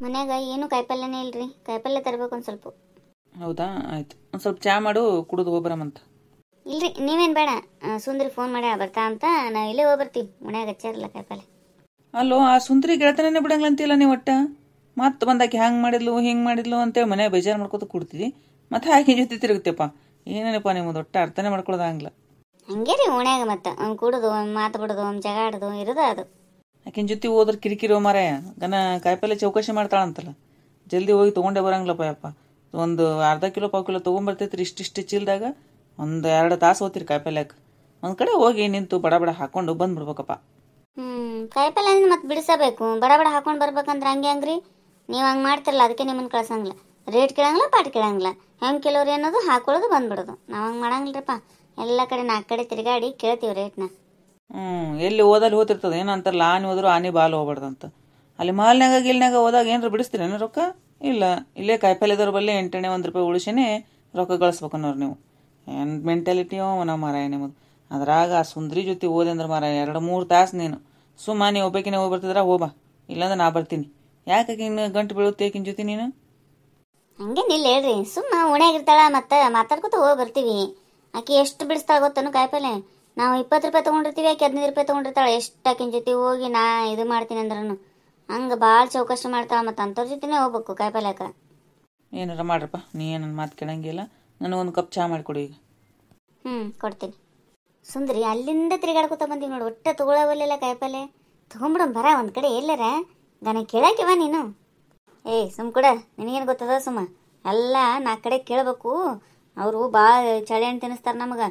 ಮನ್ಯಾಗ ಏನು ಕಾಯಿಪಲ್ಯನೇ ಇಲ್ರಿ, ಕಾಯಿಪಲ್ಯ ತರಬೇಕು ಒಂದು ಸ್ವಲ್ಪ. ಹೌದಾ, ಆಯ್ತು. ಒಂದು ಸ್ವಲ್ಪ ಚಾ ಮಾಡು, ಕುಡಿದು ಹೋಗ್ಬರಮಂತ. ಇಲ್ರಿ ನೀವೇನು ಬೇಡ, ಸುಂದ್ರಿ ಫೋನ್ ಮಾಡ್ಯಾಳ ಬರ್ತಾ ಅಂತ, ನಾವು ಇಲ್ಲೇ ಹೋಗಿ ಬರ್ತೀವಿ. ಮನ್ಯಾಗ ಹಚ್ಚಾರಲ್ಲ ಕಾಯಿಪಲ್ಯ. ಅಲ್ಲೋ, ಆ ಸುಂದ್ರಿ ಗೆಳತನೇ ಬಿಡಂಗಿಲ್ಲ ನೀ ಒಟ್ಟ. ಮತ್ತೆ ಬಂದಾಕಿ ಹ್ಯಾಂಗೆ ಮಾಡಿದ್ಲು ಹಿಂಗೆ ಮಾಡಿದ್ಲು ಅಂತೇಳಿ ಮನೆ ಬೇಜಾರು ಮಾಡ್ಕೊತ ಕೊಡ್ತಿದ್ದಿ. ಮತ್ತೆ ಹಾಕಿ ಜೊತೆ ತಿರುಗುತ್ತೆಪ್ಪ. ಏನೇನಪ್ಪ ನಿಮ್ಮದು ಒಟ್ಟ ಅರ್ಥನೇ ಮಾಡ್ಕೊಳ್ಳೋದಾಗಂಗಿಲ್ಲ. ಹಂಗೆ ರೀ ಓಣ್ಯಾಗ ಮತ್ತೆ ಅವ್ನು ಕುಡಿದು ಮಾತು ಬಿಡೋದು, ಜಗ ಆಡೋದು ಇರೋದು ಅದು. ಆಕಿನ ಜೊತೆ ಹೋದ್ರೆ ಕಿರಿಕಿರಿ ಮಾರಾಯ. ಗನ ಕಾಯಿಪಲ್ಲೆ ಚೌಕಾಶಿ ಮಾಡ್ತಾಳಂತಲ್ಲ, ಜಲ್ದಿ ಹೋಗಿ ತೊಗೊಂಡೇ ಬರಂಗಿಲ್ಲಪ್ಪ ಯಪ್ಪ. ಒಂದು ಅರ್ಧ ಕಿಲೋ ಪಾವು ಕಿಲೋ ತೊಗೊಂಬರ್ತೈತ್ರಿ ಇಷ್ಟಿಷ್ಟು ಚೀಲ್ದಾಗ. ಒಂದು 2 ತಾಸು ಹೋಗ್ತೀರಿ ಕಾಯಿಪಲ್ಯಕ್ಕೆ. ಒಂದು ಕಡೆ ಹೋಗಿ ನಿಂತು ಬಡ ಬಡ ಹಾಕೊಂಡು ಬಂದ್ಬಿಡ್ಬೇಕಪ್ಪ. ಕಾಯಿಪಲ್ಯ ಅಂದ್ರೆ ಮತ್ತೆ ಬಿಡಿಸಬೇಕು, ಬಡ ಬಡ ಹಾಕೊಂಡು ಬರ್ಬೇಕಂದ್ರೆ ಹಂಗೆ ಹಂಗ್ರಿ. ನೀವು ಹಂಗೆ ಮಾಡ್ತಿರಲ್ಲ, ಅದಕ್ಕೆ ನಿಮ್ಮನ್ನು ಕಳ್ಸಂಗಿಲ್ಲ. Rate ಕೇಳಂಗಿಲ್ಲ, pot ಕೇಳಂಗಿಲ್ಲ. ಹೆಂಗೆ ಕಿಲೋರಿ ಅನ್ನೋದು ಹಾಕೊಳ್ಳೋದು ಬಂದ್ಬಿಡೋದು. ನಾವು ಹಂಗೆ ಮಾಡಂಗಿಲ್ಲರಪ್ಪ. ಎಲ್ಲ ಕಡೆ 4 ಕಡೆ ತಿರುಗಾಡಿ ಕೇಳ್ತೀವಿ ರೇಟ್ನ. ಎಲ್ಲಿ ಓದಲ್ಲಿ ಹೋತಿರ್ತದೆ ಏನಂತಾರಲ್ಲ, ಆನೆ ಹೋದ್ರು ಆನೆ ಬಾಲ್ ಹೋಗ್ಬಾರ್ದಂತ. ಅಲ್ಲಿ ಮಾಲ್ನಾಗ ಗಿಲ್ನಾಗ ಹೋದಾಗ ಏನಾರು ಬಿಡಿಸ್ತೀರೇನು ರೊಕ್ಕ? ಇಲ್ಲ, ಇಲ್ಲೇ ಕಾಯಿಪಲ್ಯದವ್ರ ಬಲ್ಲಿ 8 ಆಣೆ 1 ರೂಪಾಯಿ ಉಳಿಸಿನೇ ರೊಕ್ಕ ಗಳಿಸ್ಬೇಕನ್ನೋರು ನೀವು. ಏನು ಮೆಂಟಾಲಿಟಿಯೋ ನಾವು ಮಾರಾಯ ನಿಮ್ಮದು. ಅದ್ರಾಗ ಆ ಸುಂದ್ರಿ ಜೊತೆ ಓದಿ ಅಂದ್ರೆ ಮಾರಾಯ 2-3 ತಾಸು ನೀನು ಸುಮ್ಮ ನೀವು ಒಬ್ಬಾಕಿನೇ ಹೋಗಿ ಬರ್ತಿದ್ರ ಹೋಗ್ಬಾ, ಇಲ್ಲಾಂದ್ರೆ ನಾ ಬರ್ತೀನಿ. ಯಾಕೆ ಇನ್ನು ಗಂಟು ಬೀಳುತ್ತೆ ಆಕಿನ ಜೊತೆ ನೀನು? ಹಂಗೇನಿಲ್ಲ ಹೇಳ್ರಿ, ಸುಮ್ಮ ಓಣ್ಯಾಗಿರ್ತಾಳ, ಮತ್ತೆ ಮಾತಾಡ್ಕೊತ ಹೋಗಿ ಬರ್ತೀವಿ. ಆಕೆ ಎಷ್ಟು ಬಿಡಿಸ್ತಾಳೆ ಗೊತ್ತನು ಕಾಯಿಪಲ್ಯ? ನಾವು 20 ರೂಪಾಯಿ ತೊಗೊಂಡಿರ್ತೀವಿ, ಆಕೆ 15 ರೂಪಾಯಿ ತೊಗೊಂಡಿರ್ತಾಳೆ. ಎಷ್ಟು ಆಕಿನ ಜೊತೆ ಹೋಗಿ ನಾ ಇದು ಮಾಡ್ತೀನಿ ಅಂದ್ರೂ ಹಂಗೆ ಭಾಳ ಚೌಕಾಶಿ ಮಾಡ್ತಾಳೆ. ಮತ್ತು ಅಂಥವ್ರ ಜೊತೆನೇ ಹೋಗ್ಬೇಕು ಕಾಯಿಪಲ್ಯಕ್ಕೆ. ಏನಾರ ಮಾಡ್ರಪ್ಪ, ನೀ ನನ್ನ ಮಾತು ಕೇಳಂಗಿಲ್ಲ. ನನಗೊಂದು ಕಪ್ ಚಹಾ ಮಾಡಿಕೊಡಿ ಈಗ. ಕೊಡ್ತೀನಿ. ಸುಂದ್ರಿ ಅಲ್ಲಿಂದ ತಿರುಗಾಡ್ಕೊತ ಬಂದೀವಿ ನೋಡಿ, ಒಟ್ಟೆ ತೊಗೊಳವಲ್ಲ ಕಾಯಿಪಲ್ಯ. ತೊಗೊಂಬಿಡೋಣ ಬರ ಒಂದು ಕಡೆ ಎಲ್ಲರ. ಗನ ಕೇಳಾಕಿವ ನೀನು? ಸುಮ್ ಕೂಡ, ನಿನಗೇನು ಗೊತ್ತದ ಸುಮ್ಮ? ಎಲ್ಲ 4 ಕಡೆ ಕೇಳಬೇಕು. ಅವರು ಭಾಳ ಚಳಿ ಹಣ್ಣು ತಿನ್ನಿಸ್ತಾರೆ ನಮಗೆ.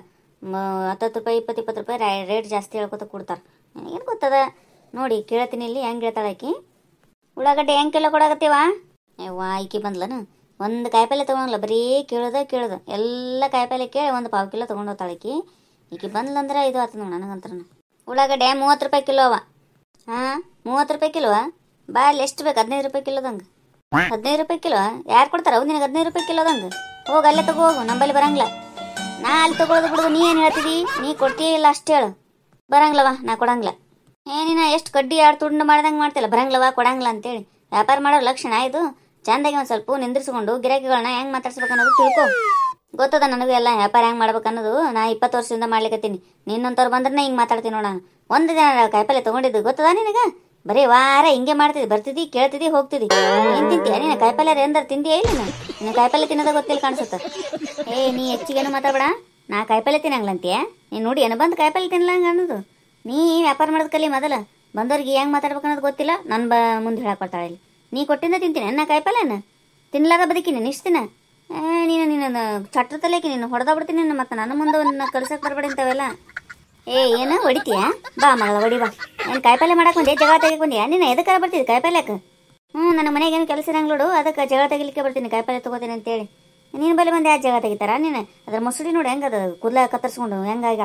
10 ರೂಪಾಯಿ 20 ರೂಪಾಯಿ ರೇಟ್ ಜಾಸ್ತಿ ಹೇಳ್ಕೊತ ಕೊಡ್ತಾರೆ. ನನಗೇನು ಗೊತ್ತದ ನೋಡಿ, ಕೇಳ್ತೀನಿ. ಇಲ್ಲಿ ಹೆಂಗೆ ಹೇಳ್ತಾಳೆ ಆಕಿ? ಉಳ್ಳಾಗಡ್ಡೆ ಹೆಂಗೆ ಕಿಲೋ ಕೊಡಾಕತ್ತೀವ? ಆಯ್ಕೆ ಬಂದ್ಲನು? ಒಂದು ಕಾಯಿಪಲ್ಯ ತೊಗೊಂಡಲ್ಲ, ಬರೀ ಕೇಳೋದು. ಎಲ್ಲ ಕಾಯಿಪಲ್ಯ ಕೇಳಿ 1 ಪಾವು ಕಿಲೋ ತೊಗೊಂಡು ಹೋಗ್ತಾಳೆ ಆಕಿ. ಈಕಿ ಬಂದ್ಲಂದ್ರೆ ಇದು ಆಯ್ತು ನೋಡಿ ನನಗಂತ್ರ. ಉಳ್ಳಾಗಡ್ಡೆ 30 ರೂಪಾಯಿ ಕಿಲೋ ಅವ. 30 ರೂಪಾಯಿ ಕಿಲೋ? ಬಾ ಅಲ್ಲಿ ಎಷ್ಟು ಬೇಕು? 15 ರೂಪಾಯಿ ಕಿಲೋದಂಗೆ. 15 ರೂಪಾಯಿ ಕಿಲೋ ಯಾರು ಕೊಡ್ತಾರ? ಅವು ನಿನಗೆ 15 ರೂಪಾಯಿ ಕಿಲೋದಂಗೆ. ಹೋಗಿ ಅಲ್ಲೇ ತಗೋ ಹೋಗು, ನಂಬಲ್ಲಿ ಬರಂಗಿಲ್ಲ. ನಾ ಅಲ್ಲಿ ತಗೊಳ್ಳೋದು ಬಿಡುದು. ನೀ ಏನು ಹೇಳ್ತಿದ್ದಿ? ನೀ ಕೊಡ್ತೀಯ ಇಲ್ಲ ಅಷ್ಟು ಹೇಳು. ಬರಂಗಿಲ್ಲವ, ನಾ ಕೊಡಂಗಿಲ್ಲ. ಏನಿನ ಎಷ್ಟು ಕಡ್ಡಿ 2 ತುಂಡು ಮಾಡ್ದಂಗೆ ಮಾಡ್ತಿಲ್ಲ, ಬರಂಗಿಲ್ಲವ ಕೊಡಂಗಿಲ್ಲ ಅಂತೇಳಿ. ವ್ಯಾಪಾರ ಮಾಡೋ ಲಕ್ಷಣ ಇದು. ಚಂದಾಗಿ ಒಂದು ಸ್ವಲ್ಪ ನಿಂದ್ರಿಸ್ಕೊಂಡು ಗಿರಾಕಿಗಳನ್ನ ಹೆಂಗೆ ಮಾತಾಡ್ಸ್ಬೇಕು ಅನ್ನೋದು ತಿಳ್ಕೊ. ಗೊತ್ತದ ನನಗೂ ಎಲ್ಲ ವ್ಯಾಪಾರ ಹೆಂಗೆ ಮಾಡ್ಬೇಕು ಅನ್ನೋದು. ನಾ 20 ವರ್ಷದಿಂದ ಮಾಡ್ಲಿಕತ್ತೀನಿ. ನಿನ್ನಂತವ್ರು ಬಂದ್ರೆ ಹಿಂಗೆ ಮಾತಾಡ್ತೀನಿ ನೋಡ. ನಾನು ಒಂದು ದಿನ ಕಾಯಿಪಲ್ಯ ತೊಗೊಂಡಿದ್ದು ಗೊತ್ತದ ನಿನಗೆ? ಬರೀ ವಾರ ಹಿಂಗೆ ಮಾಡ್ತಿದ್ದಿ, ಬರ್ತಿದ್ದಿ, ಕೇಳ್ತಿದ್ದಿ, ಹೋಗ್ತಿದ್ದಿ. ಏನು ತಿಂತೀಯ ನೀನು? ಕಾಯಿಪಲ್ಯ ಎಂದಾರು ತಿಂದಿಯೇ ಇಲ್ಲ? ನೀನು ಕಾಯಿಪಲ್ಯ ತಿನ್ನೋದ ಗೊತ್ತಿಲ್ಲ ಕಾಣಿಸುತ್ತೆ. ನೀ ಹೆಚ್ಚಿಗೇನು ಮಾತಾಡ್ಬೇಡ. ನಾ ಕಾಯಿಪಲ್ಯ ತಿನ್ನಂಗಿಲ್ಲ ಅಂತೀಯ? ನೀನು ನೋಡಿ ಏನು ಬಂದು ಕಾಯಿಪಲ್ಯ ತಿನ್ನಲಂಗೆ ಅನ್ನೋದು? ನೀ ವ್ಯಾಪಾರ ಮಾಡೋದು ಕಲಿ ಮೊದಲು. ಬಂದವ್ರಿಗೆ ಹೆಂಗೆ ಮಾತಾಡ್ಬೇಕು ಅನ್ನೋದು ಗೊತ್ತಿಲ್ಲ. ನನ್ನ ಮುಂದೆ ಹೇಳಕ್ಕೆ ಬರ್ತಾಳೆ ಇಲ್ಲಿ. ನೀ ಕೊಟ್ಟಿಂದ ತಿಂತೀನಿ ನಾ ಕಾಯಿಪಲ್ಯನ? ತಿನ್ನಲಾರ ಬದುಕಿನಿ ಇಷ್ಟು ದಿನ. ನೀನು ಚಟ್ರ ತಲೆಕಿ ನೀನು ಹೊಡೆದ ಬಿಡ್ತೀನಿ. ಮತ್ತೆ ನನ್ನ ಮುಂದೆ ಕಲ್ಸಕ್ಕೆ ಬರಬೇಡ ಇಂಥವೆಲ್ಲ. ಏನು ಹೊಡಿತೀಯಾ? ಬಾ ಮಗಳ ಹೊಡಿ ಬಾ. ಏನು ಕಾಯಿಪಲ್ಯ ಮಾಡಕ್ಕೆ ಬಂದೆ? ಜಗಳ ತೆಗಿಕ್ ಬಂದ್ಯಾ ನೀನು? ಎದಕ್ಕಾರ ಬರ್ತಿದ್ದೆ ಕಾಯಿಪಲ್ಯಕ್ಕೆ? ನನ್ನ ಮನೆಗೆ ಏನು ಕೆಲಸ ಇರಂಗಿಲ್ಲ ನೋಡು, ಅದಕ್ಕೆ ಜಗಳ ತೆಗಿಲಿಕ್ಕೆ ಬರ್ತೀನಿ, ಕಾಯಿಪಲ್ಯ ತೊಗೋತೀನಿ ಅಂತೇಳಿ. ನೀನು ಬಲ್ಲಿ ಬಂದು ಯಾರು ಜಗಳ ತೆಗಿತಾರ? ನೀನು ಅದ್ರ ಮುಸುಡಿ ನೋಡಿ ಹೆಂಗದ, ಕೂದಲ ಕತ್ತರಿಸ್ಕೊಂಡು ಹೆಂಗಾಗ.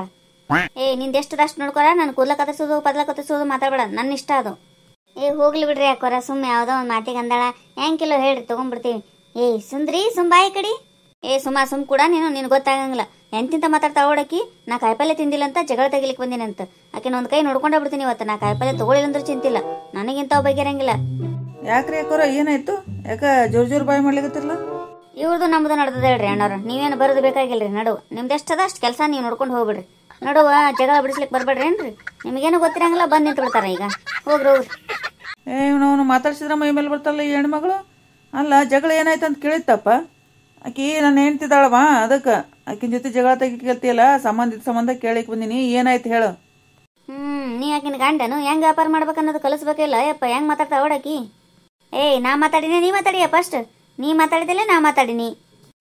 ನಿಂದು ಎಷ್ಟು ಅಷ್ಟು ನೋಡ್ಕೊರ. ನಾನು ಕೂದಲ ಕತ್ತರಿಸೋದು ಪದಲ ಕತ್ತರಿಸೋದು ಮಾತಾಡ್ಬೇಡ, ನನ್ನ ಇಷ್ಟ ಅದು. ಹೋಗ್ಲಿ ಬಿಡ್ರಿ ಯಾಕೋರ, ಸುಮ್ಮನೆ ಯಾವುದೋ ಒಂದು ಮಾತಿಗೆ ಅಂದಾಳ. ಹೆಂಗೆ ಕಿಲೋ ಹೇಳ್ರಿ ತೊಗೊಂಡ್ಬಿಡ್ತೀವಿ. ಸುಂದ್ರಿ ಸುಂಬಾಯಿ ಕಡಿ. ಸುಮ್ ಕೂಡ ನೀನು ಗೊತ್ತಾಗಂಗಿಲ್ಲ. ಎಂತಿಂತ ಮಾತಾಡ್ತಾ ಓಡಾಕಿ ನಾ ಕಾಯಿಪಲ್ಯ ತಿಂದಿಲ್ಲ ಅಂತ ಜಗಳ ತೆಗಿಲಿಕ್ಕೆ ಬಂದಿನಿ ಅಂತ. ಆಕೆ ಒಂದು ಕೈ ನೋಡ್ಕೊಂಡೇ ಬಿಡ್ತೀನಿ ಇವತ್ತು. ನಾ ಕಾಯಿಪಲ್ಯ ತೊಗೊಳಿಲ್ಲ ಅಂದ್ರೆ ಚಿಂತಿಲ್ಲ, ನನಗಿಂತ ಬಗೆರಂಗಿಲ್ಲ. ಯಾಕ್ರಿ ಯಾಕೋರ ಏನಾಯ್ತು? ಯಾಕ ಜೋರ್ ಬಾಯಿ ಮಾಡ್ಲಿಕತ್ತಿರಲ್ಲ? ಇವ್ರದ್ದು ನಮ್ದು ನಡ್ದದ ಹೇಳ್ರಿ ಅಣ್ಣವ್ರು. ನೀವೇನು ಬರೋದು ಬೇಕಾಗಿಲ್ರಿ. ನಡು ನಿಮ್ದು ಎಷ್ಟದ ಅಷ್ಟು ಕೆಲಸ ನೀವು ನೋಡ್ಕೊಂಡು ಹೋಗ್ಬಿಡ್ರಿ. ನಡುವ ಜಗಳ ಬಿಡಿಸ್ಲಿಕ್ಕೆ ಬರ್ಬೇಡ್ರಿ ಏನ್ರಿ? ನಿಮಗೇನು ಗೊತ್ತಿರಂಗಿಲ್ಲ, ಬಂದು ನಿಂತು ಬಿಡ್ತಾರ ಈಗ. ಹೋಗ್ರಿ. ನಾವು ಮಾತಾಡ್ಸಿದ್ರ ಮೈ ಮೇಲೆ ಬರ್ತಾರಲ್ಲ ಈ ಹೆಣ್ಮಗಳು. ಅಲ್ಲ, ಜಗಳ ಏನಾಯ್ತು ಅಂತ ಕೇಳಿತ್ತಪ್ಪ. ಆಕಿ ನಾನು ಹೆಣ್ತಿದ್ದಾಳವ, ಅದಕ್ಕೆ ಆಕಿನ ಜೊತೆ ಜಗಳ ತೆಗಿಕಲ್ತಿಯಲ್ಲ, ಸಂಬಂಧ ಕೇಳಿಕ್ ಬಂದಿನಿ. ಏನಾಯ್ತು ಹೇಳು? ನೀ ಆಕಿನ ಗಂಡನು ಹೆಂಗೆ ವ್ಯಾಪಾರ ಮಾಡ್ಬೇಕನ್ನೋದು ಕಲಿಸ್ಬೇಕಿಲ್ಲ ಯಪ್ಪ. ಹೆಂಗೆ ಮಾತಾಡ್ತಾ ಓಡಾಕಿ? ನಾ ಮಾತಾಡಿನಿ ನೀ ಮಾತಾಡಿಯ? ಫಸ್ಟ್ ನೀ ಮಾತಾಡಿದಿಲ್ಲ, ನಾ ಮಾತಾಡಿನಿ.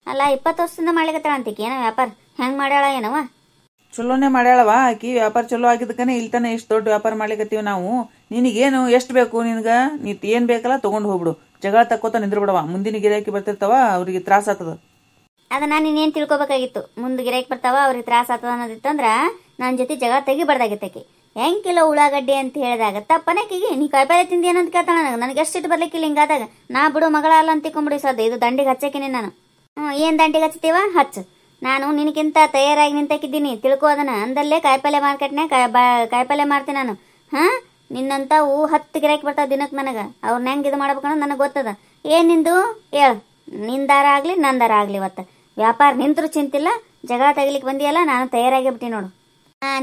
ಅಲ್ಲ 20 ವರ್ಷದಿಂದ ಮಾಡ್ಲಿಕತ್ತಾಳ ಅಂತಿಕಿ ಏನೋ ವ್ಯಾಪಾರ. ಹೆಂಗೆ ಮಾಡ್ಯಾಳ ಏನವ? ಚಲೋನೇ ಮಾಡ್ಯಾಳವ ಆಕಿ. ವ್ಯಾಪಾರ ಚಲೋ ಆಗಿದ್ದಕ್ಕನೆ ಇಲ್ತಾನೆ ಇಷ್ಟು ದೊಡ್ಡ ವ್ಯಾಪಾರ ಮಾಡ್ಲಿಕತ್ತೀವಿ ನಾವು. ನಿನಗೇನು ಎಷ್ಟು ಬೇಕು? ನಿನ್ಗೆ ಏನು ಬೇಕಲ್ಲ ತೊಗೊಂಡು ಹೋಗ್ಬಿಡು. ಜಗಳ ತಕ್ಕೋತ ನಿಂದ್ರಬಿಡವ. ಮುಂದಿನ ಗಿರಾಕಿ ಬರ್ತಿರ್ತಾವ, ಅವ್ರಿಗೆ ತ್ರಾಸ ಆಗ್ತದ. ಅದನ್ನ ನೀನೇನು ತಿಳ್ಕೊಬೇಕಾಗಿತ್ತು. ಮುಂದೆ ಗಿರಾಕಿ ಬರ್ತಾವ, ಅವ್ರಿಗೆ ತ್ರಾಸ ಆಗ್ತದ ಅನ್ನೋದಿತ್ತಂದ್ರ ನನ್ನ ಜೊತೆ ಜಗಳ ತೆಗಿಬಾರ್ದಾಗಿತ್ತಕಿ. ಹೆಂಗೆ ಕಿಲೋ ಉಳ್ಳಾಗಡ್ಡೆ ಅಂತ ಹೇಳಿದಾಗ ತಪ್ಪನಕಿಗೆ ನೀ ಕಾಯಿಪಲ್ಯ ತಿಂದಿ ಏನಂತ ಕೇಳ್ತಾಳ. ನನಗೆ ಎಷ್ಟಿಟ್ಟು ಬರ್ಲಿಕ್ಕಿಲ್ಲ ಹಿಂಗಾದಾಗ. ನಾ ಬಿಡು ಮಗಳ ಅಲ್ಲ ಅಂತ ತಿಳ್ಕೊಂಬಿಡಿ ಸದ್ಯ. ಇದು ದಂಡಿಗೆ ಹಚ್ಚಕಿನಿ ನಾನು. ಏನು ದಂಡಿಗೆ ಹಚ್ತೀವ? ಹಚ್ಚು. ನಾನು ನಿನಗಿಂತ ತಯಾರಾಗಿ ನಿಂತಕಿದ್ದೀನಿ, ತಿಳ್ಕೊ ಅದನ್ನ. ಅಂದಲ್ಲೇ ಕಾಯಿಪಲ್ಯ ಮಾರ್ಕೆಟ್ನಾಗ ಕಾಯಿಪಲ್ಯ ಮಾರ್ತೀನಿ ನಾನು. ನಿನ್ನಂತಾವು 10 ಗಿರಾಕಿ ಬರ್ತಾವ ದಿನಕ್ಕೆ ನನಗೆ. ಅವ್ರನ್ನ ಹೆಂಗೆ ಇದು ಮಾಡ್ಬೇಕನ್ನೋದು ನನಗೆ ಗೊತ್ತದ. ಏನು ನಿಂದು ಹೇಳು, ನಿಂದಾರ ಆಗಲಿ ನಂದಾರ ಆಗಲಿ. ಇವತ್ತು ವ್ಯಾಪಾರ ನಿಂತರೂ ಚಿಂತಿಲ್ಲ, ಜಗಳ ತೆಗಿಲಿಕ್ಕೆ ಬಂದಿಯಲ್ಲ, ನಾನು ತಯಾರಾಗಿ ಬಿಟ್ಟು ನೋಡು.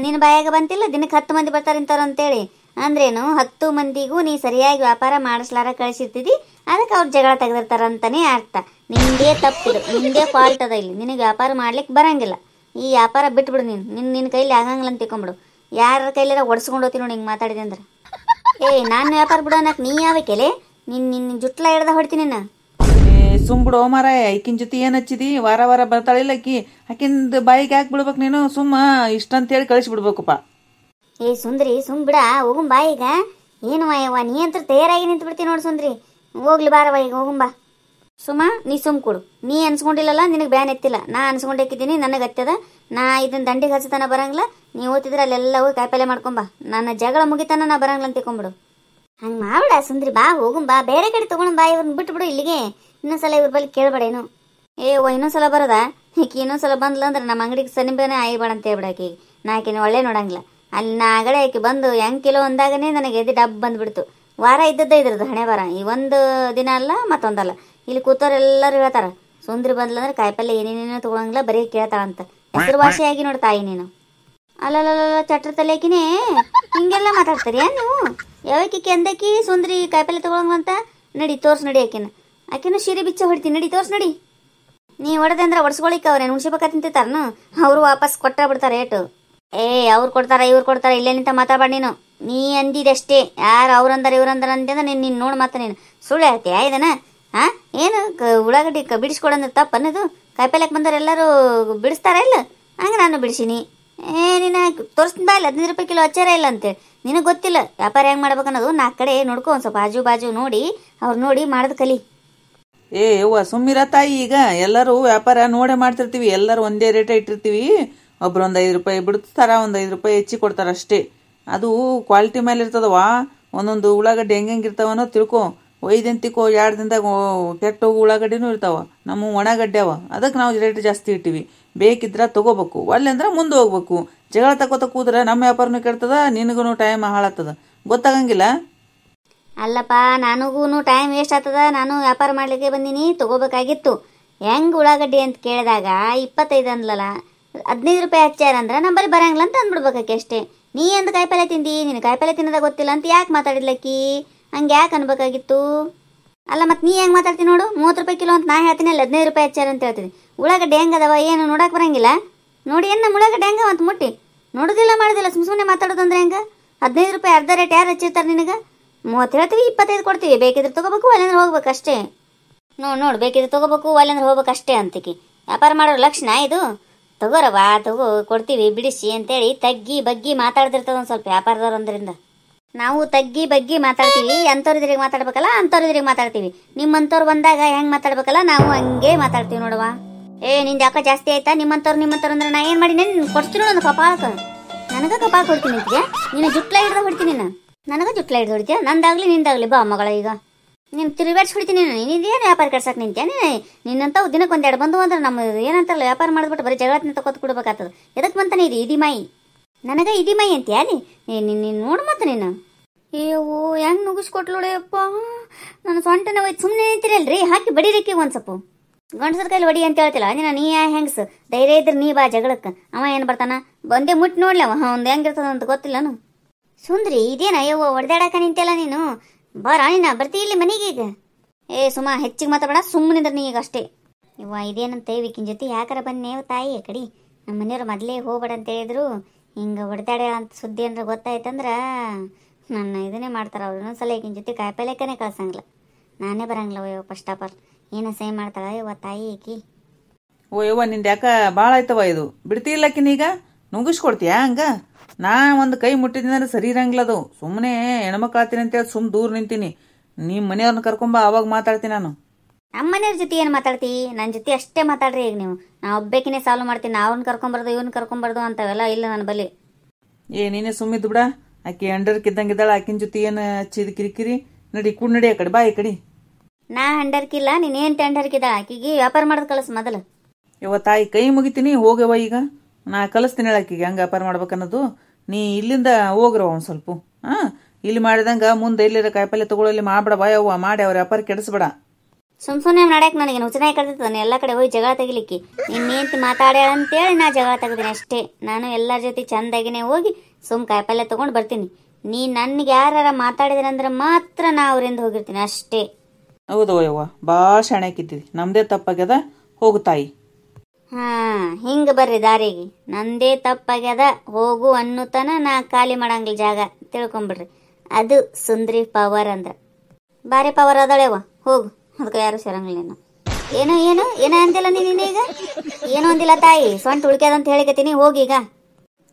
ನಿನ್ನ ಬಾಯಾಗ ಬಂತಿಲ್ಲ ದಿನಕ್ಕೆ 10 ಮಂದಿ ಬರ್ತಾರೆ ಇಂಥವ್ರು ಅಂತೇಳಿ. ಅಂದ್ರೇನು 10 ಮಂದಿಗೂ ನೀ ಸರಿಯಾಗಿ ವ್ಯಾಪಾರ ಮಾಡಿಸ್ಲಾರ ಕಳಿಸಿರ್ತಿದ್ದಿ, ಅದಕ್ಕೆ ಅವ್ರು ಜಗಳ ತೆಗೆದಿರ್ತಾರಂತಾನೆ ಅರ್ಥ. ನಿಂದೇ ತಪ್ಪಿದು, ನಿಂದೇ ಫಾಲ್ಟ್ ಅದ ಇಲ್ಲಿ. ನಿನಗೆ ವ್ಯಾಪಾರ ಮಾಡ್ಲಿಕ್ಕೆ ಬರಂಗಿಲ್ಲ. ಈ ವ್ಯಾಪಾರ ಬಿಟ್ಬಿಡು ನೀನು. ನಿನ್ನ ಕೈಲಿ ಆಗಂಗಿಲ್ಲ ಅಂತ ತಿಳ್ಕೊಂಬಿಡು. ಯಾರ ಕೈಲಾರ ಒಡ್ಸ್ಕೊಂಡು ಹೋಗ್ತೀನಿ ನೋಡಿ ಹಿಂಗೆ ಮಾತಾಡಿದೆ ಅಂದ್ರೆ. ನಾನು ವ್ಯಾಪಾರ ಬಿಡೋನಕ್ಕೆ ನೀ ಯಾವಕ್ಕೆಲೆ ನಿನ್ನ ಜುಟ್ಲ ಹಿಡ್ದ ಹೊಡ್ತೀನಿ ನಾನು. ಸುಮ್ ಬಿಡು ಮಾರಾಯ, ಈಕಿನ ಜೊತೆ ಏನು ಹಚ್ಚಿದಿ? ವಾರ ವಾರ ಬರ್ತಾಳಿಲ್ಲ ಆಕಿಂದ ಬಾಯಿಗೆ ಯಾಕೆ ಬಿಡ್ಬೇಕು ನೀನು? ಸುಮ್ಮ ಇಷ್ಟಂತೇಳಿ ಕಳಿಸ್ಬಿಡ್ಬೇಕಪ್ಪ. ಸುಂದ್ರಿ ಸುಮ್ ಬಿಡ, ಹೋಗುಂ ಬಾ ಈಗ. ಏನು ಯವ್ವ ನೀ ಅಂತ ತಯಾರಾಗಿ ನಿಂತು ಬಿಡ್ತೀನಿ ನೋಡಿ ಸುಂದ್ರಿ. ಹೋಗ್ಲಿ ಬಾರವ ಈಗ ಹೋಗುಂಬಾ. ಸುಮ್ಮ ನೀ ಸುಮ್ ಕೊಡು. ನೀ ಅನ್ಸ್ಕೊಂಡಿಲ್ಲಲ್ಲ, ನಿನಗೆ ಬ್ಯಾನ್ ಎತ್ತಿಲ್ಲ. ನಾ ಅನ್ಸ್ಕೊಂಡೇಕಿದ್ದೀನಿ, ನನಗೆ ಹತ್ತದ. ನಾ ಇದನ್ನ ದಂಡಿಗೆ ಹಚ್ಚತನ ಬರಂಗಿಲ್ಲ. ನೀ ಓದ್ತಿದ್ರೆ ಅಲ್ಲೆಲ್ಲ ಹೋಗಿ ಕಾಯಿಪಲ್ಲೆ ಮಾಡ್ಕೊಂಬಾ. ನನ್ನ ಜಗಳ ಮುಗಿತಾನ ನಾ ಬರಂಗಿಲ್ಲ ಅಂತ ತಿಳ್ಕೊಂಬಿಡು. ಹಂಗೆ ಮಾಡ್ಬಿಡ ಸುಂದ್ರಿ, ಬಾ ಹೋಗುಂಬಾ. ಬೇರೆ ಕಡೆ ತೊಗೊಂಡು ಬಾ, ಇವ್ರನ್ನ ಬಿಟ್ಬಿಡು ಇಲ್ಲಿಗೆ. ಇನ್ನೊಂದ್ಸಲ ಇವ್ರ ಬಳಿ ಕೇಳಬೇಡೇನು. ಇನ್ನೊಂದ್ಸಲ ಬರೋದ ಈಕಿ? ಇನ್ನೊಂದ್ಸಲ ಬಂದ್ಲ ಅಂದ್ರೆ ನಮ್ಮ ಅಂಗಡಿಗೆ ಸನಿಬೇನೆ ಆಯ್ಬೇಡ ಅಂತ ಹೇಳ್ಬಿಡ ಆಕಿಗೆ. ನಾ ಆಕಿನ ಒಳ್ಳೆ ನೋಡಂಗಿಲ್ಲ. ಅಲ್ಲಿ ನಾ ಆಗಡೆ ಆಕಿ ಬಂದು ಹೆಂಗೆ ಕಿಲೋ ಅಂದಾಗನೇ ನನಗೆ ಎದ್ದು ಡಬ್ಬ ಬಂದುಬಿಡ್ತು. ವಾರ ಇದ್ದದ್ದೇ ಇದ್ರದ್ದು ಹಣೆ ಬರ. ಈ ಒಂದು ದಿನ ಅಲ್ಲ ಮತ್ತೊಂದಲ್ಲ. ಇಲ್ಲಿ ಕೂತವ್ರೆಲ್ಲರೂ ಹೇಳ್ತಾರ, ಸುಂದ್ರಿ ಬಂದ್ಲಂದ್ರೆ ಕಾಯಿಪಲ್ಲೆ ಏನೇನೇನೋ ತೊಗೊಳಂಗಿಲ್ಲ, ಬರೀ ಕೇಳ್ತಾಳಂತ. ಹೆಸರುವಾಸಿಯಾಗಿ ನೋಡಿ ತಾಯಿ ನೀನು. ಅಲ್ಲಲ್ಲ ಚಟ್ರ ತಲೆಕಿನೇ ಹಿಂಗೆಲ್ಲ ಮಾತಾಡ್ತಾರಿಯಾ ನೀವು? ಯಾವಕ್ಕೆ ಅಂದಕಿ ಸುಂದ್ರಿ ಕಾಯಿಪಲ್ಲೆ ತೊಗೊಳಂಗಂತ? ನಡಿ ತೋರ್ಸ್ ನಡಿ ಆಕಿನ ಸೀರೆ ಬಿಚ್ಚ ಹೊಡಿತೀನಿ. ನಡಿ ತೋರ್ಸ್ ನಡಿ. ನೀ ಹೊಡೆದೆ ಅಂದ್ರೆ ಒಡ್ಸ್ಕೊಳಿಕ್ಕೆ ಅವ್ರೇನು ಹುಣ್ಸಿಬೇಕ ತಿಂತಾರನು? ಅವರು ವಾಪಸ್ ಕೊಟ್ಟ ಬಿಡ್ತಾರೆ ರೇಟು. ಅವ್ರು ಕೊಡ್ತಾರ ಇವ್ರು ಕೊಡ್ತಾರ, ಇಲ್ಲೇ ನಿಂತ ಮಾತಾಡ್ಬೇಡ ನೀನು. ನೀ ಅಂದಿದಷ್ಟೇ. ಯಾರು ಅವ್ರಂದಾರ ಇವ್ರಂದಾರ ಅಂತಂದ್ರೆ ನೀನು ನೋಡಿ ಮಾತ ನೀನು ಸುಳ್ಳು ಹೇಳ್ತೀಯ ಇದನ್ನ? ಏನು ಉಳ್ಳಾಗಡ್ಡಿ ಬಿಡಿಸ್ಕೊಡಂದ್ರೆ ತಪ್ಪು ಅನ್ನೋದು? ಕಾಯಿಪಲ್ಯಕ್ಕೆ ಬಂದವ್ರು ಎಲ್ಲರೂ ಬಿಡಿಸ್ತಾರ ಇಲ್ಲ? ಹಂಗೆ ನಾನು ಬಿಡಿಸೀನಿ. ನೀನು ತೋರಿಸ್ತೀನಿ ಬಾ. 15 ರೂಪಾಯಿ ಕಿಲೋ ಹಚ್ಚಾರ ಇಲ್ಲ ಅಂತೇಳಿ ನಿನಗೆ ಗೊತ್ತಿಲ್ಲ ವ್ಯಾಪಾರ ಹೆಂಗೆ ಮಾಡ್ಬೇಕನ್ನೋದು. 4 ಕಡೆ ನೋಡ್ಕೊ, ಒಂದು ಸ್ವಲ್ಪ ಆಜು ಬಾಜು ನೋಡಿ ಅವ್ರು ನೋಡಿ ಮಾಡೋದು ಕಲಿ. ಯವ್ವ ಸುಮ್ಮಿರ ತಾಯಿ. ಈಗ ಎಲ್ಲರೂ ವ್ಯಾಪಾರ ನೋಡೇ ಮಾಡ್ತಿರ್ತೀವಿ, ಎಲ್ಲರೂ ಒಂದೇ ರೇಟ ಇಟ್ಟಿರ್ತೀವಿ. ಒಬ್ರು ಒಂದು 5 ರೂಪಾಯಿ ಬಿಡ್ತಾರ, ಒಂದು 5 ರೂಪಾಯಿ ಹೆಚ್ಚಿ ಕೊಡ್ತಾರ ಅಷ್ಟೇ. ಅದು ಕ್ವಾಲಿಟಿ ಮೇಲೆ ಇರ್ತದವಾ. ಒಂದೊಂದು ಉಳ್ಳಾಗಡ್ಡಿ ಹೆಂಗಿರ್ತಾವನೋ ತಿಳ್ಕೊ. ಒಯ್ದಂತಿಕೋ 2 ದಿನದಾಗ ಕೆಟ್ಟ ಹೋಗು ಉಳ್ಳಾಗಡ್ಡಿನೂ ಇರ್ತಾವ. ನಮ್ಮ ಒಣಗಡ್ಡೆ ಅವ, ಅದಕ್ಕೆ ನಾವು ರೇಟ್ ಜಾಸ್ತಿ ಇಟ್ಟಿವಿ. ಬೇಕಿದ್ರೆ ತಗೋಬೇಕು, ಒಳ್ಳೆ ಅಂದ್ರೆ ಮುಂದೆ ಹೋಗ್ಬೇಕು. ಜಗಳ ತಗೋತ ಕೂದ್ರೆ ನಮ್ಮ ವ್ಯಾಪಾರನೂ ಕೆಡ್ತದ, ನಿನಗೂ ಟೈಮ್ ಹಾಳಾಗ್ತದ. ಗೊತ್ತಾಗಂಗಿಲ್ಲ. ಅಲ್ಲಪ್ಪ, ನನಗೂ ಟೈಮ್ ವೇಸ್ಟ್ ಆಗ್ತದ. ನಾನು ವ್ಯಾಪಾರ ಮಾಡ್ಲಿಕ್ಕೆ ಬಂದೀನಿ, ತಗೋಬೇಕಾಗಿತ್ತು. ಹೆಂಗೆ ಉಳ್ಳಾಗಡ್ಡಿ ಅಂತ ಕೇಳಿದಾಗ 25 ಅಂದ್ಲಲ್ಲ, 15 ರೂಪಾಯಿ ಹಚ್ಚಾರಂದ್ರೆ ನಂಬಲ್ಲಿ ಬರಂಗಿಲ್ಲ ಅಂತ ಅಂದ್ಬಿಡ್ಬೇಕಾಕಿ ಅಷ್ಟೇ. ನೀ ಎಂದು ಕಾಯಿಪಲ್ಲೆ ತಿಂದಿ, ನೀನು ಕಾಯಿಪಲ್ಲೆ ತಿನ್ನೋದ ಗೊತ್ತಿಲ್ಲ ಅಂತ ಯಾಕೆ ಮಾತಾಡಿದ್ಲಕ್ಕಿ? ಹಂಗೆ ಯಾಕೆ ಅನ್ಬೇಕಾಗಿತ್ತು? ಅಲ್ಲ ಮತ್ತೆ ನೀ ಹೆಂಗೆ ಮಾತಾಡ್ತೀನಿ ನೋಡು. 30 ರೂಪಾಯಿ ಕಿಲೋ ಅಂತ ನಾ ಹೇಳ್ತೀನಿ, ಅಲ್ಲಿ 15 ರೂಪಾಯಿ ಹಚ್ಚಾರ ಅಂತ ಹೇಳ್ತೀನಿ. ಉಳ್ಳಾಗಡ್ಡಿ ಹೆಂಗದವ ಏನು ನೋಡಕ್ಕೆ ಬರಂಗಿಲ್ಲ? ನೋಡಿ ಏನು ನಮ್ಮ ಉಳ್ಳಾಗಡ್ಡಿ ಹೆಂಗ ಅಂತ ಮುಟ್ಟಿ ನೋಡೋದಿಲ್ಲ ಮಾಡೋದಿಲ್ಲ, ಸುಮ್ಮನೆ ಮಾತಾಡೋದಂದ್ರೆ ಹೆಂಗೆ? 15 ರೂಪಾಯಿ ಅರ್ಧ ರೇಟ್ ಯಾರು ಹಚ್ಚಿರ್ತಾರೆ ನಿನಗೆ? 30 ಹೇಳ್ತೀವಿ, 25 ಕೊಡ್ತೀವಿ. ಬೇಕಿದ್ರೆ ತೊಗೋಬೇಕು, ಅಲ್ಲಂದ್ರೆ ಹೋಗ್ಬೇಕು ಅಷ್ಟೇ. ನೋಡು ಬೇಕಿದ್ರೆ ತೊಗೋಬೇಕು, ಅಲ್ಲಂದ್ರೆ ಹೋಗ್ಬೇಕು ಅಷ್ಟೇ ಅಂತಿಕಿ. ವ್ಯಾಪಾರ ಮಾಡೋರು ಲಕ್ಷಣ ಇದು? ತಗೋರವಾ, ತಗೋ ಕೊಡ್ತೀವಿ ಬಿಡಿಸಿ ಅಂತೇಳಿ ತಗ್ಗಿ ಬಗ್ಗಿ ಮಾತಾಡ್ತಿರ್ತದ ಒಂದು ಸ್ವಲ್ಪ ವ್ಯಾಪಾರದವ್ರು ಅಂದ್ರಿಂದ. ನಾವು ತಗ್ಗಿ ಬಗ್ಗಿ ಮಾತಾಡ್ತೀವಿ. ಅಂಥವ್ರಿದ್ರಿಗೆ ಮಾತಾಡ್ಬೇಕಲ್ಲ, ಅಂಥವ್ರಿದ್ರಿಗೆ ಮಾತಾಡ್ತೀವಿ. ನಿಮ್ಮಂಥವ್ರು ಬಂದಾಗ ಹೆಂಗೆ ಮಾತಾಡ್ಬೇಕಲ್ಲ, ನಾವು ಹಂಗೆ ಮಾತಾಡ್ತೀವಿ ನೋಡುವ. ನಿಂದು ಯಾಕೆ ಜಾಸ್ತಿ ಆಯ್ತಾ? ನಿಮ್ಮಂಥವ್ರು ಅಂದ್ರೆ ನಾ ಏನು ಮಾಡಿ ನೀನು ಕೊಡ್ತೀನಿ ಒಂದು ಕಪಾಳಕ್ಕೆ. ನನಗೆ ಕಪಾಳ ಕೊಡ್ತೀನಿ ಅಂತೀಯ? ನೀನು ಜುಟ್ಲ ಹಿಡ್ದು ಹೊಡ್ತೀನಿ. ನನಗೆ ಜುಟ್ಲ ಹಿಡ್ದು ಹೊಡಿತೀಯ? ನಂದಾಗಲಿ ನಿಂದಾಗಲಿ ಬಾ ಮಗಳ. ಈಗ ನೀನು ತಿರುಗಾಡ್ಸಿ ಹೊಡಿತೀನಿ. ನೀನೇನು ವ್ಯಾಪಾರ ಕಟ್ಸಕ್ಕೆ ನಿಂತ್ಯಾ? ನಿನ್ನಂತ ದಿನಕ್ಕೆ 1-2 ಬಂದು ಅಂದ್ರೆ ನಮ್ಮ ಏನಂತಾರಲ್ಲ, ವ್ಯಾಪಾರ ಮಾಡಿಬಿಟ್ಟು ಬರೀ ಜಗಳತ್ತಿನ ತಗೋತ್ ಕೊಡ್ಬೇಕಾಗ್ತದೆ. ಎದಕ್ಕೆ ಬಂತಾನೆ ಇದು ಇದಿ ಮಾಯಿ? ನನಗೆ ಇದಿ ಮಾಯಿ ಅಂತೀಯ? ನೀನು ನೋಡು ಮತ್ತೆ ನೀನು. ಹೆಂಗೆ ನುಗ್ಗಿಸ್ಕೊಟ್ಲೋಡೆಯಪ್ಪ. ನನ್ನ ಸೊಂಟನ ಹೋಯ್ತು. ಸುಮ್ಮನೆ ನಿಂತಿರಲ್ರಿ, ಹಾಕಿ ಬಡಿರಿಕ್ಕಿ ಒಂದು ಸ್ವಲ್ಪ. ಗಂಡಸರ ಕೈಲಿ ಹೊಡಿ ಅಂತ ಹೇಳ್ತಿಲ್ಲ ನೀ ಹೆಂಗಸ್? ಧೈರ್ಯ ಇದ್ರೆ ನೀ ಬಾ ಜಗಳಕ್ಕೆ. ಅವ ಏನು ಬರ್ತಾನ? ಬಂದೇ ಮುಟ್ಟಿ ನೋಡ್ಲಿ ಅವ ಒಂದು ಹೆಂಗಿರ್ತದ ಅಂತ ಗೊತ್ತಿಲ್ಲನು. ಸುಂದ್ರಿ ಇದೇನ ಹೊಡೆದಾಡಕ ನಿಂತೆಲ್ಲ ನೀನು? ಬಾರ ನೀನು ಬರ್ತೀ ಇಲ್ಲಿ ಮನೆಗೆ ಈಗ. ಸುಮ್ಮ ಹೆಚ್ಚಿಗೆ ಮಾತಾಡ, ಸುಮ್ಮನಿದ್ರೆ ನೀ ಈಗ ಅಷ್ಟೇ. ಇದೇನಂತ ವಿಕಿನ ಜೊತೆ ಯಾಕಾರ ಬನ್ನೇವು ತಾಯಿ ಆ ಕಡೆ. ನಮ್ಮ ಮನೆಯವ್ರು ಮೊದಲೇ ಹೋಗ್ಬೇಡ ಅಂತ ಹೇಳಿದ್ರು. ಹಿಂಗೆ ಹೊಡೆದಾಡ್ಯಾಳ ಅಂತ ಸುದ್ದಿ ಅಂದ್ರೆ ಗೊತ್ತಾಯ್ತಂದ್ರೆ ನನ್ನ ಇದನ್ನೇ ಮಾಡ್ತಾರೆ ಅವ್ರು. ಇನ್ನೊಂದ್ಸಲ ಈಗಿನ ಜೊತೆ ಕಾಯಿಪಲ್ಯಕ್ಕನೇ ಕಳ್ಸಂಗಿಲ್ಲ. ನಾನೇ ಬರಂಗಿಲ್ಲ ಫಸ್ಟ್ ಆಫ್ ಆಲ್. ಏನೋ ಸೇಮ್ ಮಾಡ್ತಾಳ ತಾಯಿ ಈಕಿ. ಯವ್ವ ನಿಂದ ಯಾಕ ಭಾಳ ಆಯ್ತವ ಇದು. ಬಿಡ್ತಿಲ್ಲಕ್ಕಿನೀಗ ನುಗ್ಗಿಸ್ಕೊಡ್ತೀಯಾ ಹಂಗ? ನಾ ಒಂದು ಕೈ ಮುಟ್ಟಿದ್ರೆ ಸರಿ ಇರಂಗಿಲ್ಲ ಅದು. ಸುಮ್ಮನೆ ಹೆಣ್ಮಕ್ಳು ಆತೀನಿ ಅಂತೇಳಿ ದೂರ ನಿಂತೀನಿ. ನಿಮ್ಮ ಮನೆಯವ್ರನ್ನ ಕರ್ಕೊಂಬ, ಅವಾಗ ಮಾತಾಡ್ತೀನಿ ನಾನು. ನಮ್ಮ ಮನೆಯವ್ರ ಜೊತೆ ಏನು ಮಾತಾಡ್ತಿ? ನನ್ನ ಜೊತೆ ಅಷ್ಟೇ ಮಾತಾಡ್ರಿ ಈಗ ನೀವು. ನಾ ಒಬ್ಬೇಕಿನೇ ಸಾಲ್ವ್ ಮಾಡ್ತೀನಿ. ಅವ್ರನ್ನ ಕರ್ಕೊಂಬಾರ್ದು ಇವ್ನ ಕರ್ಕೊಂಬಾರ್ದು ಅಂತವೆಲ್ಲ ಇಲ್ಲ ನನ್ನ ಬಳಿ. ನೀನೇ ಸುಮ್ಮಿದ್ದು ಬಿಡ. ಆಕಿ ಅಂಡರ್ಕಿದ್ದಂಗಿದ್ದಾಳ. ಆಕಿನ ಜೊತೆ ಏನು ಹಚ್ಚಿದ ಕಿರಿಕಿರಿ? ನಡಿ ಕೂಡ ನಡಿ ಆ ಕಡೆ, ಬಾ ಈ ಕಡೆ. ನಾ ಹಂಡರ್ಕಿಲ್ಲ, ನೀನೇನು ಟೆಂಡರ್ಕಿದ್ದಾಳ? ಆಕಿಗೆ ವ್ಯಾಪಾರ ಮಾಡೋದು ಕಲಸು ಮೊದಲು. ತಾಯಿ ಕೈ ಮುಗಿತೀನಿ, ಹೋಗವ ಈಗ. ನಾ ಕಲಿಸ್ತೀನಿ ಆಕಿಗೆ ಹೆಂಗೆ ವ್ಯಾಪಾರ ಮಾಡ್ಬೇಕನ್ನೋದು. ನೀ ಇಲ್ಲಿಂದ ಹೋಗ್ರವ ಒಂದು ಸ್ವಲ್ಪ. ಇಲ್ಲಿ ಮಾಡಿದಂಗ ಮುಂದೆ ಎಲ್ಲಿರ ಕಾಯಿಪಲ್ಲೆ ತಗೊಳ್ಳಲ್ಲಿ ಮಾಡ್ಬೇಡ ಬಾ ಯವ್ವ, ಮಾಡಿ ಅವ್ರ ವ್ಯಾಪಾರ ಕೆಡಿಸ್ಬೇಡ. ಸುಮ್ಮನೆ ನಡ್ಯಾಕ ನನಗೆ ಹುಚ್ಚನಾಗಿ ಕಳ್ತಿದ್ದಾನೆ ಎಲ್ಲ ಕಡೆ ಹೋಗಿ ಜಗಳ ತೆಗಿಲಿಕ್ಕೆ. ಇನ್ನೇಂತಿ ಮಾತಾಡ್ಯಾಳ ಅಂತೇಳಿ ನಾ ಜಗಳ ತೆಗ್ದೀನಿ ಅಷ್ಟೇ. ನಾನು ಎಲ್ಲರ ಜೊತೆ ಚಂದಾಗಿನೇ ಹೋಗಿ ಕಾಯಿಪಲ್ಲೆ ತೊಗೊಂಡು ಬರ್ತೀನಿ. ನೀ ನನಗೆ ಯಾರ ಮಾತಾಡಿದ್ರಂದ್ರೆ ಮಾತ್ರ ನಾ ಅವರಿಂದ ಹೋಗಿರ್ತೀನಿ ಅಷ್ಟೇ. ಹೌದು ಯವ್ವ, ಭಾಳ ಶಾಣ್ಯಾಕಿದ್ದೀವಿ. ನಮ್ದೇ ತಪ್ಪಾಗ್ಯದ, ಹೋಗು ತಾಯಿ. ಹಿಂಗೆ ಬರ್ರಿ ದಾರಿಗೆ. ನಂದೇ ತಪ್ಪಾಗ್ಯದ ಹೋಗು ಅನ್ನುತನ ನಾ ಖಾಲಿ ಮಾಡಂಗಿಲ್ಲ ಜಾಗ, ತಿಳ್ಕೊಂಬಿಡ್ರಿ. ಅದು ಸುಂದ್ರಿ ಪವರ್ ಅಂದ್ರೆ. ಬಾರಿ ಪವರ್ ಅದಳೆವ, ಹೋಗು. ಅದಕ್ಕೆ ಯಾರು ಸೇರಂಗಿಲ್ಲ. ಏನೋ ಏನೋ ಏನೋ ಅಂತಿಲ್ಲ ನೀನೀಗ. ಏನೋ ಅಂದಿಲ್ಲ ತಾಯಿ, ಸೊಂಟ ಉಳ್ಕ್ಯದಂತ ಹೇಳಿಕತ್ತೀನಿ. ಹೋಗೀಗ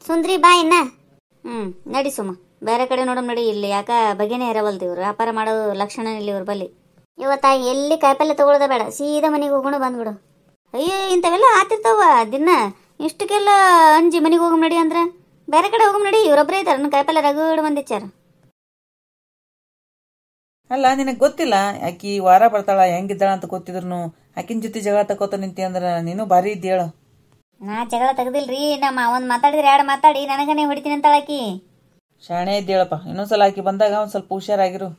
ಸುಂದ್ರಿ ಬಾ ಇನ್ನ. ನಡಿ ಸುಮ್ಮ, ಬೇರೆ ಕಡೆ ನೋಡಮ್ ನಡಿ. ಇಲ್ಲಿ ಯಾಕ ಬಗೆನೇ ಇರವಲ್ದು ಇವ್ರು, ವ್ಯಾಪಾರ ಮಾಡೋ ಲಕ್ಷಣ ಇಲ್ಲಿ ಇವ್ರ ಬಲ್ಲಿ. ಇವತ್ತಾಯಿ ಎಲ್ಲಿ ಕಾಯಿಪಲ್ಲೆ ತಗೊಳ್ಳೋದ ಬೇಡ, ಸೀದಾ ಮನೆಗೆ ಹೋಗೋಣ ಬಂದ್ಬಿಡು. ಅಯ್ಯೋ ಇಂಥವೆಲ್ಲ ಆತಿರ್ತಾವ ದಿನ. ಇಷ್ಟಕ್ಕೆಲ್ಲ ಅಂಜಿ ಮನೆಗೆ ಹೋಗಮ್ ನಡಿ ಅಂದ್ರೆ ಬೇರೆ ಕಡೆ ಹೋಗಮ್ ನಡಿ. ಇವ್ರೊಬ್ಬರೇ ಇದ್ದಾರೆ, ನನ್ನ ಕಾಯಿಪಲ್ಲೆ ರಗಡ್ ಬಂದಿಚ್ಚಾರ. ಅಲ್ಲ, ನಿನಗೆ ಗೊತ್ತಿಲ್ಲ ಆಕಿ ವಾರ ಬರ್ತಾಳ ಹೆಂಗಿದ್ದಾಳ ಅಂತ ಗೊತ್ತಿದ್ರು ಆಕಿನ ಜೊತೆ ಜಗಳ ತಕೋತ ನಿಂತಿ ಅಂದ್ರೆ ನೀನು ಭಾರಿ ಇದ್ದೇಳು. ನಾ ಜಗಳ ತೆಗ್ದಿಲ್ರಿ, ನಮ್ಮ ಒಂದ್ ಮಾತಾಡಿದ್ರೆ ಎರಡು ಮಾತಾಡಿ ನನಗನೇ ಹೊಡಿತೀನಿ ಅಂತಾಳ ಆಕಿ. ಶಾಣೆ ಇದ್ದೇಳಪ್ಪ, ಇನ್ನೊಂದ್ಸಲ ಆಕಿ ಬಂದಾಗ ಒಂದ್ ಸ್ವಲ್ಪ ಹುಷಾರಾಗಿರು.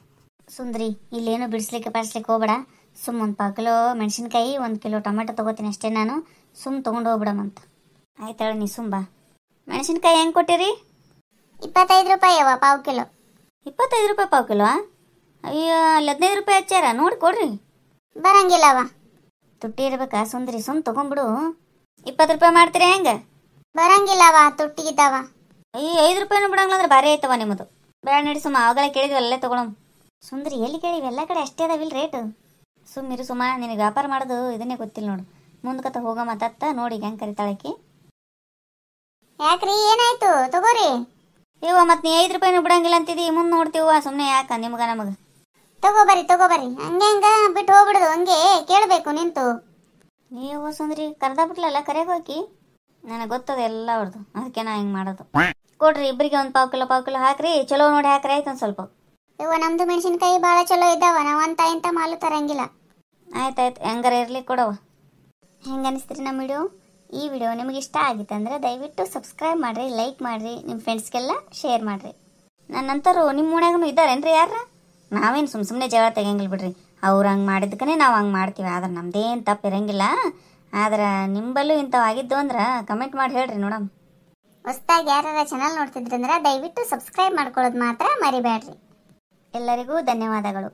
ಸುಂದ್ರಿ, ಇಲ್ಲೇನು ಬಿಡಿಸ್ಲಿಕ್ಕೆ ಪಾಡಿಸ್ಲಿಕ್ಕೆ ಹೋಗ್ಬೇಡ. ಒಂದು 1 ಕಿಲೋ ಮೆಣಸಿನ್ಕಾಯಿ, 1 ಕಿಲೋ ಟೊಮೆಟೊ ತೊಗೋತೀನಿ ಅಷ್ಟೇ. ನಾನು ತೊಗೊಂಡು ಹೋಗ್ಬಿಡಮಂತ. ಆಯ್ತಾಳ, ನೀ ಬಾ. ಮೆಣಸಿನ್ಕಾಯಿ ಹೆಂಗೆ ಕೊಟ್ಟಿರಿ? 25 ರೂಪಾಯಿ ಅವ ಪಾವು ಕಿಲೋ. 25 ರೂಪಾಯಿ ಪಾವು ಕಿಲೋ? ಅಯ್ಯೋ, ಅಲ್ಲಿ 15 ರೂಪಾಯಿ ಹಚ್ಚಾರ, ನೋಡಿ ಕೊಡ್ರಿ. ಬರಂಗಿಲ್ಲವ, ತುಟ್ಟಿ ಇರ್ಬೇಕಾ ಸುಂದ್ರಿ? ತೊಗೊಂಡ್ಬಿಡು. 20 ರೂಪಾಯಿ ಮಾಡ್ತೀರಿ ಹೆಂಗೆ? ಬರಂಗಿಲ್ಲವ, ತುಟ್ಟಿಗಿದ್ದಾವ. ಅಯ್ಯೋ, 5 ರೂಪಾಯಿನೂ ಬಿಡಂಗಿಲ್ಲ ಅಂದ್ರೆ ಭಾರಿ ಆಯ್ತವ ನಿಮ್ಮದು. ಬೇಡ ನಡಿ ಸುಮ್ಮ, ಅವಾಗಲೇ ಕೇಳಿದ್ವಿ ಅಲ್ಲೇ ತೊಗೊಳಮ್. ಸುಂದ್ರಿ, ಎಲ್ಲಿ ಕೇಳಿವಿ? ಎಲ್ಲ ಕಡೆ ಅಷ್ಟೇ ಅದಾವಿಲ್ಲ ರೇಟು. ಸುಮ್ಮಿರು ಸುಮ್ಮ, ನಿನಗೆ ವ್ಯಾಪಾರ ಮಾಡೋದು ಇದನ್ನೇ ಗೊತ್ತಿಲ್ಲ ನೋಡು. ಮುಂದ್ಕತ್ತ ಹೋಗ ಮತ್ತ ನೋಡಿ ಹೆಂಗೆ ಕರಿತಾಳಕಿ. ಯಾಕ್ರಿ, ಏನಾಯ್ತು? ತಗೋರಿ. ಇವ ಮತ್ತೆ ನೀ 5 ರೂಪಾಯಿನೂ ಬಿಡಂಗಿಲ್ಲ ಅಂತಿದಿ, ಮುಂದೆ ನೋಡ್ತೀವ. ಸುಮ್ಮನೆ ಯಾಕ ನಿಮ್ಗ ನಮಗೆ? ತಗೋಬರಿ. ಹಂಗ ಬಿಟ್ಟು ಹೋಗ್ಬಿಡುದು, ಹಂಗೆ ಕೇಳಬೇಕು ನಿಂತು. ನೀವು ಸುಂದ್ರಿ ಕರ್ದ ಬಿಟ್ಲಲ್ಲ, ಕರೆಯಾಗ ಹೋಗಿ. ನನಗೆ ಗೊತ್ತದ ಎಲ್ಲ ಅವ್ರದ್ದು, ಅದಕ್ಕೆ ನಾ ಹಿಂಗೆ ಮಾಡೋದು. ಕೊಡ್ರಿ, ಇಬ್ಬರಿಗೆ ಒಂದು ಪಾವು ಕಿಲೋ ಹಾಕ್ರಿ. ಚಲೋ ನೋಡಿ ಹಾಕ್ರಿ, ಆಯ್ತು ಒಂದು ಸ್ವಲ್ಪ. ಇವ ನಮ್ದು ಮೆಣಸಿನ್ಕಾಯಿ ಭಾಳ ಚಲೋ ಇದ್ದಾವ, ನಾವು ಇಂಥ ಮಾಲು ತರಂಗಿಲ್ಲ. ಆಯ್ತಾಯ್ತು, ಹೆಂಗಾರ ಇರ್ಲಿ, ಕೊಡವ. ಹೆಂಗೆ ಅನಿಸ್ತೀರಿ ನಮ್ಮ ವಿಡಿಯೋ? ಈ ವಿಡಿಯೋ ನಿಮಗೆ ಇಷ್ಟ ಆಗಿತ್ತಂದ್ರೆ ದಯವಿಟ್ಟು ಸಬ್ಸ್ಕ್ರೈಬ್ ಮಾಡಿರಿ, ಲೈಕ್ ಮಾಡಿರಿ, ನಿಮ್ಮ ಫ್ರೆಂಡ್ಸ್ಗೆಲ್ಲ ಶೇರ್ ಮಾಡಿರಿ. ನನ್ನಂತರು ನಿಮ್ಮ ಓಣ್ಯಾಗೂ ಇದ್ದಾರೇನ್ರಿ ಯಾರ? ನಾವೇನು ಸುಮ್ಮನೆ ಜಗಳ ತೆಗಿಯಂಗಿಲ್ಲ ಬಿಡ್ರಿ. ಅವ್ರು ಹಂಗೆ ಮಾಡಿದ್ದಕ್ಕೇ ನಾವು ಹಂಗೆ ಮಾಡ್ತೀವಿ. ಆದ್ರೆ ನಮ್ದೇನು ತಪ್ಪು ಇರಂಗಿಲ್ಲ. ಆದ್ರೆ ನಿಂಬಲ್ಲೂ ಇಂಥವು ಆಗಿದ್ದು ಅಂದ್ರೆ ಕಮೆಂಟ್ ಮಾಡಿ ಹೇಳ್ರಿ ನೋಡಮ್. ಹೊಸದಾಗಿ ಯಾರ ಚಾನಲ್ ನೋಡ್ತಿದ್ರಂದ್ರೆ ದಯವಿಟ್ಟು ಸಬ್ಸ್ಕ್ರೈಬ್ ಮಾಡ್ಕೊಳ್ಳೋದು ಮಾತ್ರ ಮರಿಬೇಡ್ರಿ. ಎಲ್ಲರಿಗೂ ಧನ್ಯವಾದಗಳು.